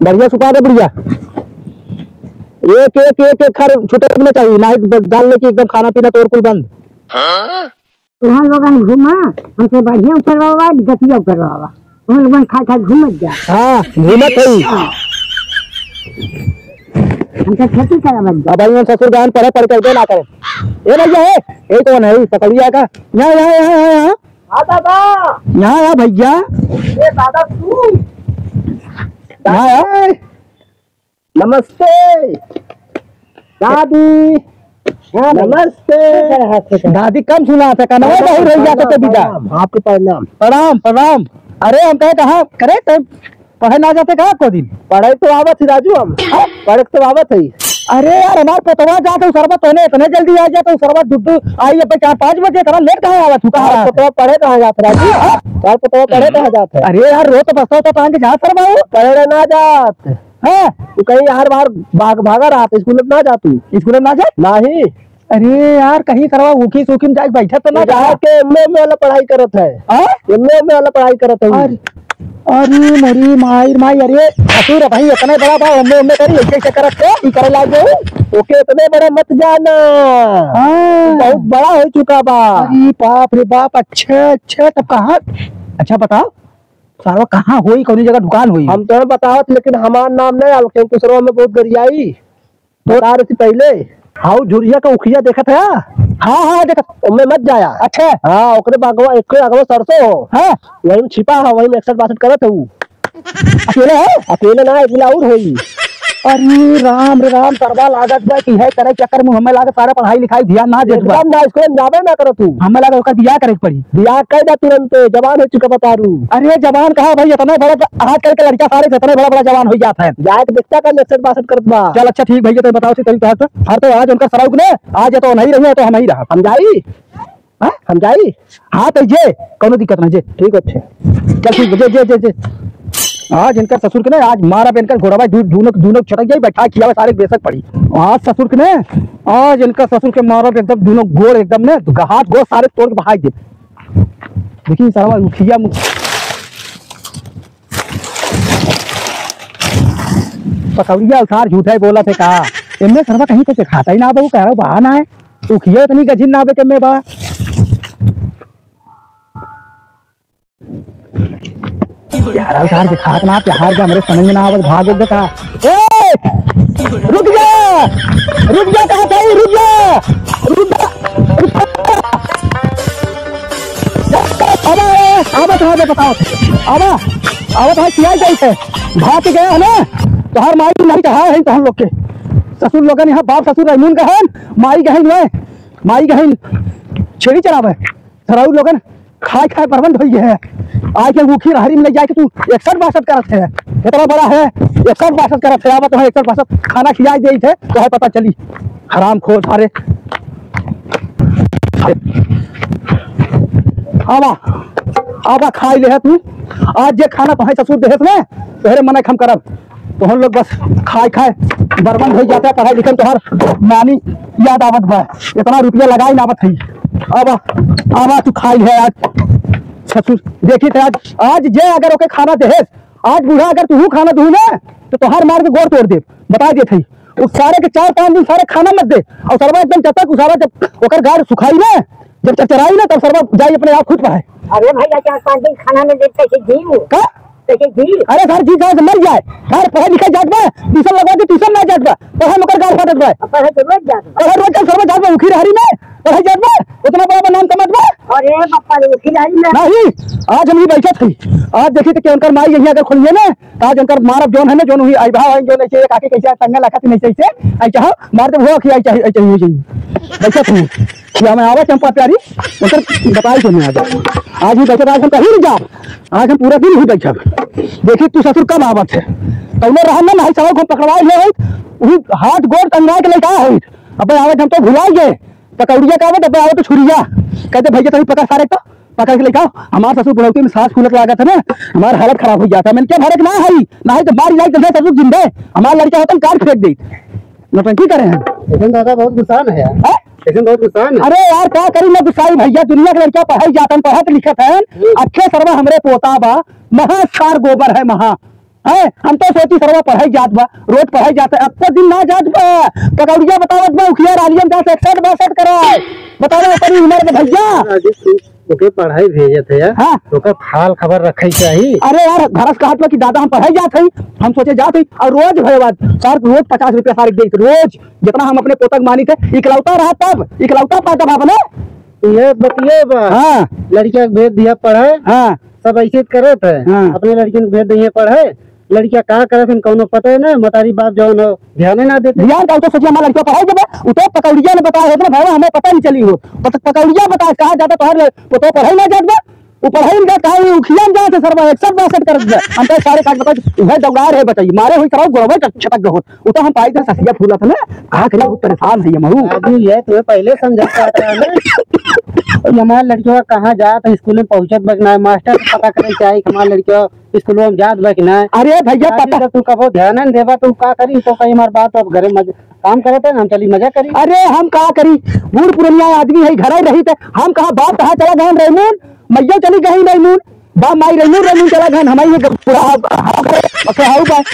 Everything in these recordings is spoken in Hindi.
बढ़िया सुखा दे बढ़िया। एक एक एक एक खर छुटे चाहिए, नाइट डालने की एकदम खाना पीना तोड़ कुल बंद। वहाँ लोगन घूमा हमसे बढ़िया करवावा गतिया करवावा, वहाँ लोगन खा खा घूमत जा। हाँ घूमत है हमसे खेती करावत जा। भाई ससुर गान पढ़े पढ़ करके ना करे। ए भैया है ये कौन है पकड़िया का? यहाँ यहाँ यहाँ यहाँ यहाँ यहाँ भैया दादा तू यहाँ नमस्ते दादी। नमस्ते दादी। कम सुना था कहना बहुत रह जाते थे बिदा। आपके प्रणाम प्रणाम प्रणाम। अरे हम कहे कहा करे तो पढ़े ना जाते कहा को दिन? पढ़े तो आवत ही राजू, हम पढ़े तो आवत है। अरे यार हमारे पोतवा जाते सरबत होने इतने जल्दी आ जाते सरबत दुद्ध आई अब 4-5 बजे इतना लेट कहाँ आवत हुआ? पोतवा पढ़े कहाँ जाते राजू? यार पोतवा पढ़े कहाँ जाते? अरे यार रो तो बसता होता कहाँ के जा सर बाबू पढ़े ना जात है तू कहीं हर बार भागा रहा था स्कूल में ना जा? तू स्कूल में ना जा नहीं? अरे यार कहीं करवा ऊखी सूखी में जाके बैठा तो ना जाके एमए वाला पढ़ाई करत है। एमए वाला पढ़ाई करत है। अरे मोरी माई माई अरे ससुर भाई इतना बड़ा बा एमए करी ऐसे करत है ई करे लागे ओके इतने बड़ा मत जाना। बहुत बड़ा हो चुका बा। अरे बाप रे बाप। अच्छा अच्छा तब कहाँ? अच्छा बताओ सारा कहाँ हुई कौन जगह दुकान हुई? हम तो बतावत लेकिन हमार नाम नहीं आल क्योंकि में बहुत गरियाई बता रही थी पहले। हाँ झुरिया का उखिया देखा था? हाँ हाँ देखा मैं मत जाया। अच्छा हाँ ओकरे बागवा एक अगवा सरसों हो हाँ वही छिपा है वही में 61-62 करत हूँ। अकेले है? अकेले ना एक और होई। अरे राम रे राम सरवा लागत बा की है करे चक्कर में हमें लागे सारा पढ़ाई लिखाई ध्यान ना दे बा ना स्कूल में जाबे ना करो तू। हमें लागे ओकर बियाह करे पड़ी। बियाह कर दे तुरंत जवान हो चुका बतारू। अरे जवान कहा भाई इतना बड़ा आज कल के लड़का सारे इतना बड़ा बड़ा जवान हो जाता है। जाए तो देखता कर 61-62 करत बा। चल अच्छा ठीक भैया तो बताओ तभी तो हर तो आज उनका सराउक ने आज तो नहीं रही तो हम ही रहा। हम जाई हां हम जाई। हां तो जे कोनो दिक्कत ना जे ठीक अच्छे चल ठीक जे जे जे आज इनका ससुर के ने आज मारा पेनकर घोड़ा दोनों छटक गई बैठा किया सारे बेशक पड़ी। आज ससुर के ने आज इनका ससुर के मारा एकदम दोनों गोड़ एकदम ने हाथ गोड़ सारे तोड़ के बहा दे। देखिए सारा उखिया पकौड़िया उतार झूठा ही बोला थे कहा इनमें सरवा कहीं तो खाता ही ना बहू कह रहा बहाना है उखिया इतनी गजिन ना बे के में बा। यार उतार के खात ना प्यार का मेरे समझ में ना आवत भाग दे का। ए रुक जा कहां चाहिए रुक जा अब तो बताओ अब तो किया जाए भाग के गया है ना तो हर माई नहीं कहा है तो हम लोग के ससुर लोगन यहाँ बाप ससुर रहमून कहन माई गहन छेड़ी चलावे सराउ लोगन खाए खाए प्रबंध हो है। आज के भूखी हरी में ले जाके तू 61-62 करत है इतना बड़ा है 61-62 करत है। अब तो 61-62 खाना खिलाई दे थे तो है पता चली हराम खोर सारे। आवा खाई ले है तू आज जे खाना तो है ससुर देहत में तोहरे मन हम करब तो हम लोग बस खाए बर्बाद हो जाता है। पढ़ाई लिखन तो हर नानी याद आवत बा इतना रुपया लगाई नावत है। आवा तू खाई है आज ससुर देखी थे आज जे अगर ओके खाना दे आज बूढ़ा अगर तू खाना दू ना तो तोहार मार के गोड़ तोड़ दे बता दे थी उस सारे के 4-5 दिन सारे खाना मत दे और सरवा एकदम जब तक सारा जब ओकर गाड़ सुखाई ना जब चरचराई ना तब सरवा जाई अपने आप खुद पाए। अरे भैया 4-5 दिन खाना में देते कैसे जीव का कैसे जी? अरे सर जी से मर जाए सर पढ़े लिखे जात बा ट्यूशन लगवा दे ट्यूशन ना जात बा तो हम ओकर गाड़ फाटत बा पढ़े तो रोज जात सरवा जात बा उखी हरी में पढ़े जात बा उतना बड़ा नाम कमत बा। अरे पप्पा ने उखी हरी में नहीं आज हम ही बैठे थे आज देखी तो उनकर माई यही अगर खुलिए ना तो आज उनकर मारब जोन है ना जोन हुई आई भाव जो नहीं काके कैसे टंगा लगा नहीं चाहिए आई चाहो मार दे वो कि आई चाहिए बैठे थे क्या मैं आवा चंपा प्यारी उनकर बताई सुनिए आज ही बैठे आज हम कहीं नहीं जा आज हम पूरा दिन ही बैठे देखी तू ससुर कब आवत है तो रहना ना सवाल को पकड़वाई ले वही हाथ गोड़ टंगा के लेके आई अब आवत हम तो भुलाई गए पकौड़िया का आवत अब आवत तो छुरिया कहते भैया तभी पकड़ सारे तो पकड़ के लेके हमारे ससुर बुढ़ौती में सांस फूलत लगा था ना हमारा हालत खराब हो जाता मैंने क्या भरक ना है ना है तो मारी जाए तो ससुर जिंदे हमारा लड़का होता कार फेंक दी नौटंकी करे हैं दादा बहुत गुस्सा है ऐसे बहुत गुस्सा है। अरे यार क्या करी मैं गुस्साई भैया, दुनिया के लड़का पढ़ाई जातन पढ़त लिखत है, अच्छे सर्वा हमरे पोता बा, महासार गोबर है महा है। हम तो सोची सर्वा पढ़ाई जात बा, रोज पढ़ाई जाता है, अब तो दिन ना जात बा। पकौड़िया बतावत बा उखिया रालियन जा 61-62 कराए, बताओ अपनी उम्र में भैया ओके पढ़ाई भेजे थे यार। हाँ तो का हाल खबर रखे चाहिए। अरे यार घरस कहत कि दादा हम पढ़ाई जात हई, हम सोचे जात हई और रोज भयवाद सर रोज 50 रुपया सारी दे, रोज जितना हम अपने पोतक मानी थे इकलौता रहा, तब इकलौता पाता भाव ने ये बतिए बा। हाँ लड़किया के भेज दिया पढ़े। हाँ सब ऐसे करे थे। हाँ अपने लड़की को भेज दिए पढ़े, लड़किया का करे थे कौनो पता है ना, मतारी बाप जो ध्यान ना देते ध्यान का। तो सोचिए हमारा लड़का पढ़ाई जब वो तो पकौड़िया ने बताया होता ना भाई, हमें पता नहीं चली हो पकौड़िया बताया कहा जाता तो पढ़ाई ना जात बा, वो पढ़ाई नहीं कहा उखिया में जाते सर 61-62 कर दे। हम तो सारे काज बताओ वह दौड़ा रहे बताइए मारे हुई कराओ गोबर छटक हो, वो तो हम पाई थे ससिया फूला था ना, कहा करिए बहुत परेशान है महू अभी ये तुम्हें पहले समझाता था ना। हमारे लड़कियों कहाँ जात स्कूल में पहुंचत बजना मास्टर पता करे चाहिए हमारे लड़कियों स्कूल में जात बना। अरे भैया पता तू कबो ध्यान नहीं देवा, तू का करी तो कई मार बात अब घरे काम करे थे हम चली मजा करी। अरे हम कहा करी बूढ़ पुरनिया आदमी है घर रही थे, हम कहा बाप कहा चला गए रेमून, मैया चली गई रेमून, बाप माई रेमून चला गए हमारी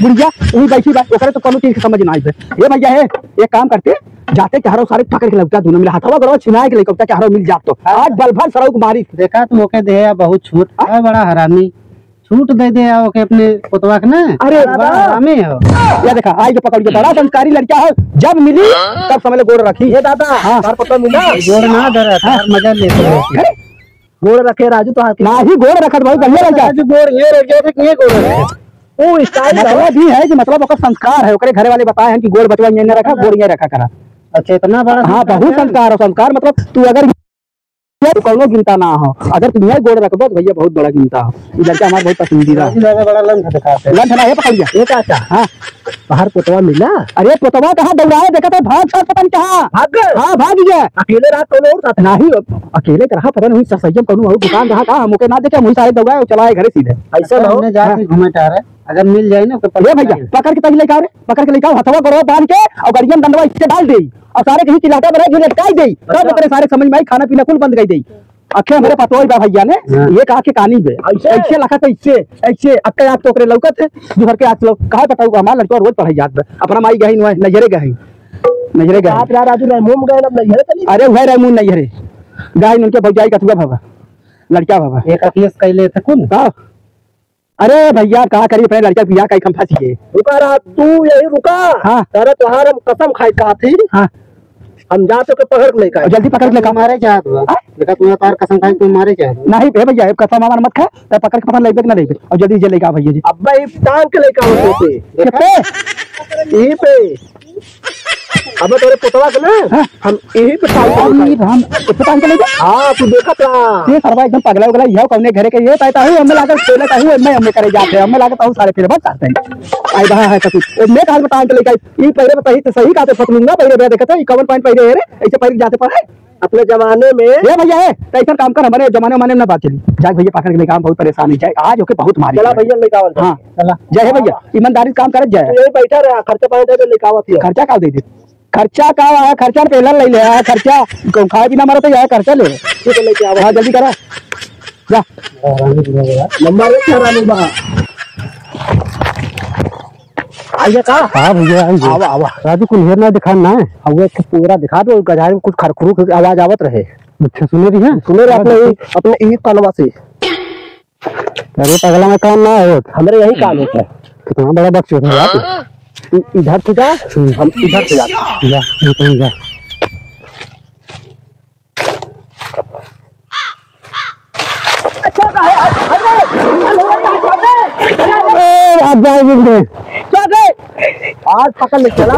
बुढ़िया वही बैठी बात ओकरे तो कोनो चीज की समझ ना आई। ये भैया है एक काम करते जाते चारों सारे पकड़ के लगता दोनों मिला हथवा गड़वा छिनाए के लेकर चारों मिल जात तो आज बल भर सड़क मारी देखा तू ओके दे बहुत छूट है, बड़ा हरामी छूट दे दे ओके अपने पुतवा के ना। अरे हरामी हो या देखा आज जो पकड़ के बड़ा संस्कारी लड़का है, जब मिली तब समझ गोड़ रखी है दादा। हाँ तार पता मिला गोड़ ना डरा मजा लेते गोड़ रखे राजू तो ना ही गोड़ रखत बहुत बढ़िया लड़का राजू गोड़ ये रख गया कि ये गोड़ रखे वो स्टाइल मतलब भी है कि मतलब ओकर संस्कार है, ओकरे घरे वाले बताए हैं कि गोड़ बचवा ये न रखा गोड़ ये रखा करा। अच्छा इतना बड़ा हाँ बहुत संस्कार है, संस्कार मतलब तू अगर कौनो गिनता ना हो, अगर तुम यह गोड़ रखबो तो भैया बहुत बड़ा गिनता हो। ये लड़का हमारा बहुत पसंदीदा है, बड़ा लंच दिखाते हैं लंच है पकड़िया ये चाचा। हाँ बाहर पोतवा मिला, अरे पोतवा कहाँ दौड़ाए देखा तो भाग साथ पता नहीं कहाँ भाग। हाँ भाग गया अकेले रात को और साथ नहीं अकेले रहा पता नहीं संयम करूँ दुकान रहा कहा मुके ना देखे मुझे सारे दौड़ाए चलाए घरे सीधे ऐसा ना जाके घूमे टहरे अगर मिल जाए ना तो भैया पकड़ के तभी लेकर पकड़ के लेकर हथवा करो बांध के और गड़ियन दंडवा इससे डाल दे और सारे कहीं चिल्लाता बना जो लटकाई दे तब तेरे सारे समझ में आई खाना पीना कुल बंद कर दी। अखे मेरे पतोई बा भैया ने ये कहा के कहानी पे ऐसे लखा था इससे ऐसे अक्के आप तो करे लौकत है जो के आज लोग कहा बताओ हमारा लड़का रोज पढ़ाई जात अपना माई गई नजरे गई नजरे गई राजू रेमून गए नजरे चली। अरे वह रेमून नजरे गई उनके भौजाई कथुआ बाबा लड़का बाबा एक केस कैले थे कौन का। अरे भैया कहा करी अपने लड़का पिया कहीं फंसी है रुका रहा तू यही रुका। हाँ अरे तुहार हम कसम खाई कहा थी। हाँ हम जाते के पकड़ के लेकर जल्दी पकड़ के लेकर मारे चाहत देखा तू तार कसम खाई तू मारे चाहत नहीं बे भैया कसम हमार मत खा तो पकड़ के पता लेबे कि ना लेबे और जल्दी जे लेकर भैया जी अब भाई टांग के लेकर आओ पे यही पे अब तेरे पुतवा के ना हम यही पे हम टांग के लेके। हां तू देखा था ये सरवा एकदम पगला उगला यह कौने घरे के ये कहता हूं हमें लागत खेले का हूं मैं करे जाते हमें लागत हूं सारे फिर बस करते हैं आई रहा है तो मैं काल में टांग के लेके ये पहले बताई तो सही कहते पतलूंगा पहले देखा था 51 पॉइंट पहले रे ऐसे पहले जाते पर है अपने जमाने में ये भैया है ऐसा काम कर हमारे जमाने में ना बात चली जाए भैया पकड़ के लेकर बहुत परेशानी जाए आज ओके बहुत मारी चला भैया लेकर। हां चला जय भैया ईमानदारी से काम कर जाए यही बैठा रहा खर्चा पाए लेकर खर्चा का दे दे खर्चा का आया खर्चा पहला ले ले आया खर्चा खाए पीना मारा तो आया खर्चा ले ठीक है लेके आओ। हाँ जल्दी करा जा नंबर 1 रानी बा आइए का। हाँ भैया आवा आवा राजू को हेर ना दिखाना है अब वो पूरा दिखा दो गजारे में कुछ खरखरू की आवाज आवत रहे। अच्छा सुने रही है सुने रहे अपने एक कानवा से अरे पगला में काम ना हो हमारे यही काम होता है कितना बड़ा बक्स है यार इधर से जा हम इधर से जा जा आप जाएंगे आज पकड़ ले चला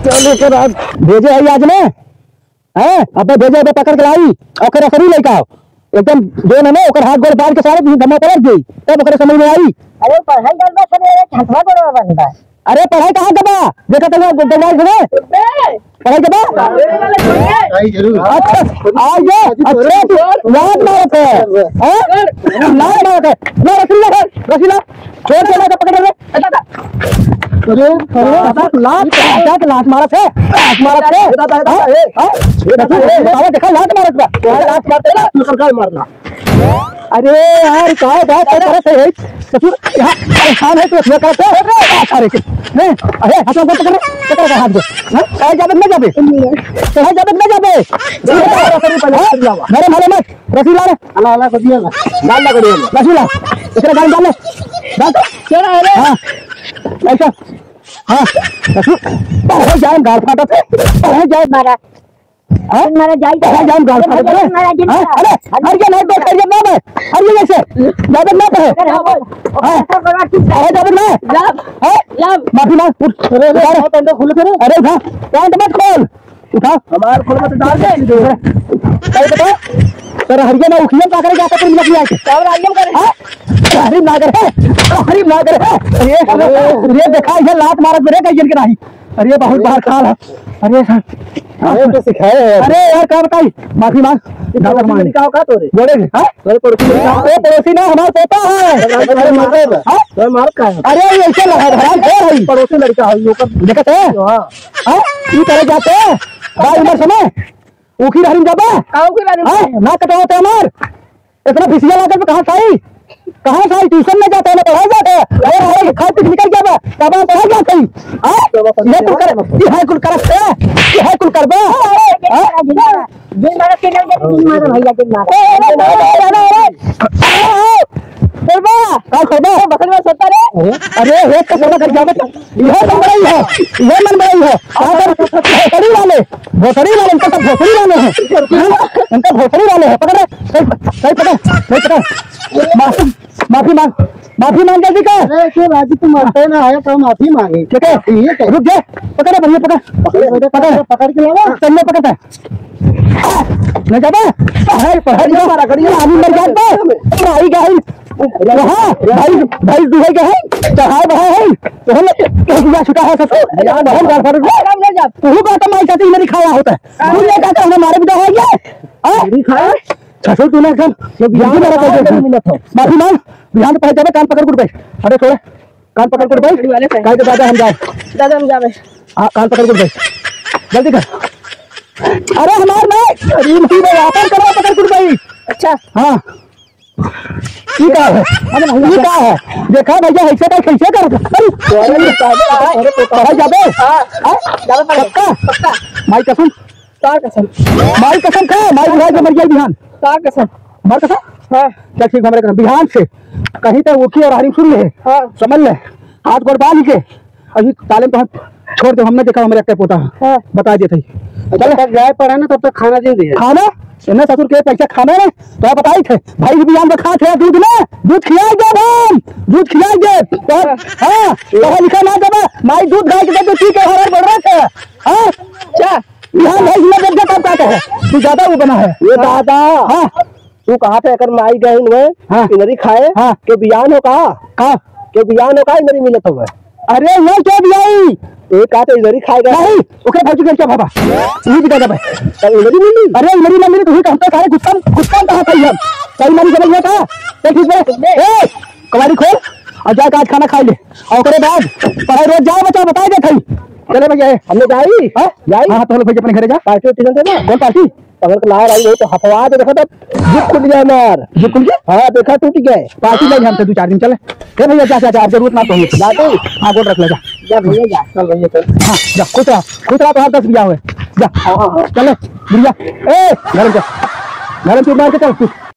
चलो कर आज भेजे आई आज ने है अब भेजे पकड़ के लाई और असरी लेकर आओ एकदम जो ना ओकर हाथ गोड़ बांध के सारे धमा पलट गई तब ओकरे समझ में आई। अरे पढ़ाई करबा करे हथवा गोड़ बांधबा अरे पढ़ाई कहाँ कबा देखा तो पढ़ाई कबा अच्छा आगे अच्छा लात मारत है लात मारत है ना रसीला छोड़ के ना पकड़ ले अरे लात लात मारत है देखा लात मारत बा लात मारते ना तू सरकार मारना अरे यार क्या बात करत है ससुर यहाँ परेशान है तो इसमें करते है सारे के नहीं अरे हाथ में पकड़ हाथ को कहाँ जाबे न जाबे कहाँ जाबे न जाबे मेरे माले मत रसीला रे अल्लाह अल्लाह को दिया डाल ला करिए रसीला इसका डाल डाल चला अरे हां ऐसा हां ससुर बहुत जान गाल फाटा थे बहुत जान मारा मारा जाई जान गाल फाटा थे अरे हर ये नहीं तो कर ना मैं हर ये कैसे जाबे ना है हां जाबे ना लब माफी मांग अरे पैंट खोल करे अरे उठा पैंट मत खोल उठा हमार खोल मत डाल दे काय बता तेरा हरिया ना उखिया का करे जाता कर मिला किया और आइए करे हरी नागर है ये देखा ये लात मारत मेरे कहीं के नहीं अरे बहुत बाहर खाल है अरे तो सिखाए अरे यार क्या बताई माफी मांग का तोरे बोले पड़ोसी ना हमारा पोता है मार का अरे ऐसे पड़ोसी लड़का है देखते है ये तरह जाते बाई उम्र समय ऊखी रहन जाबा ना कटवाते हमार इतना फिसिया लागल कहां साई ट्यूशन में जाता है पढ़ाई जाता है अरे खाए पी निकल जाबा तब पढ़ाई जाते है ये कुल कर ये है कुल करते है ये है कुल करबा दिन मारा के नहीं दिन मारा भैया दिन मारा करबा का करबा बकल में सोता रे अरे एक का सोना कर जाबे ये मन बड़ी है आदर भोसड़ी वाले इनका सब भोसड़ी वाले हैं इनका भोसड़ी वाले हैं पकड़ सही पकड़ माफी मांग जल्दी कर अरे क्यों राजी तुम मरते ना आया तो माफी मांगे ठीक है रुक जा पकड़ बढ़िया पकड़ के लावा चलने पकड़ता है न जाबे पढ़ाई जा मारा करिए आदमी मर जाता भाई गाई भाई दुहे के है चढ़ाए बहा है तो हम क्या छुटा है ससुर यार बहुत गाल फड़ ले जा तू का तो माई चाची नहीं खाया होता है तू ये कहता है हमारे भी तो है ये नहीं खाया ससुर तूने एकदम ये बिहान मेरा कैसे मिला था माफी मांग बिहान पे जाबे कान पकड़ कुड़ बैठ अरे थोड़ा कान पकड़ कुड़ बैठ काय के दादा हम जावे हां कान पकड़ कुड़ बैठ जल्दी कर अरे हमार में रीम की में आकर करो पकड़ कुड़ बैठ अच्छा हां ये क्या है ये क्या है देखा भैया ऐसे का कैसे कर अरे पढ़ाई जाबे जाबे पक्का माई कसम माई कसम का माई बुढ़ाई के मर जाए बिहान कसम मर कसम हां क्या ठीक हमारे बिहान से कहीं तक ओखी और हरी सुन ले समझ ले हाथ गोड़ बांध के अभी तालीम तो छोड़ दो हमने देखा हमारे पोता बता दिए थे चल तक जाए पड़ा ना तब तक खाना दे दिया खाना इन्हें ससुर के पैसा खाना है तो बताई थे भाई बिहान में खा थे दूध में दूध खिलाई दे हम दूध खिलाई दे हां तो लिखा ना जब माई दूध गाय के तो ठीक है हर बढ़ रहा है हां क्या बिहान भाई में जब काम करता है तू ज्यादा वो बना है ये दादा हां तू कहां पे अगर माई गई हुए इनरी खाए के बियान हो कहां के बियान हो कहां इनरी मिलत हुए अरे वो क्या बियाई एक आते इनरी खाएगा नहीं ओके भाई क्या बाबा यही बिता दे भाई इनरी मिली अरे इनरी ना मिली तू कहता सारे गुस्सा कहां सही हम सही मानी समझ था तो ठीक है ए कवारी खोल और जा आज खाना खा ले और करे बाद पढ़ाई रोज जाओ बच्चा बता दे थई चले भैया हमने जाई हां तो भैया अपने घरे जा पार्टी टीचर दे ना कौन पार्टी अगर ला रही हो तो हफवा दे देखो तब जिप खुल गया मार जिप खुल गया हां देखा टूट गया पार्टी ले हमसे 2-4 दिन चले ए भैया जा आप जरूरत ना पड़े जा दे हां गोल रख ले जा भैया जा चल भैया चल हां जा खुद रहा तो 10 रुपया हुए जा चले भैया ए घर जा मार के चल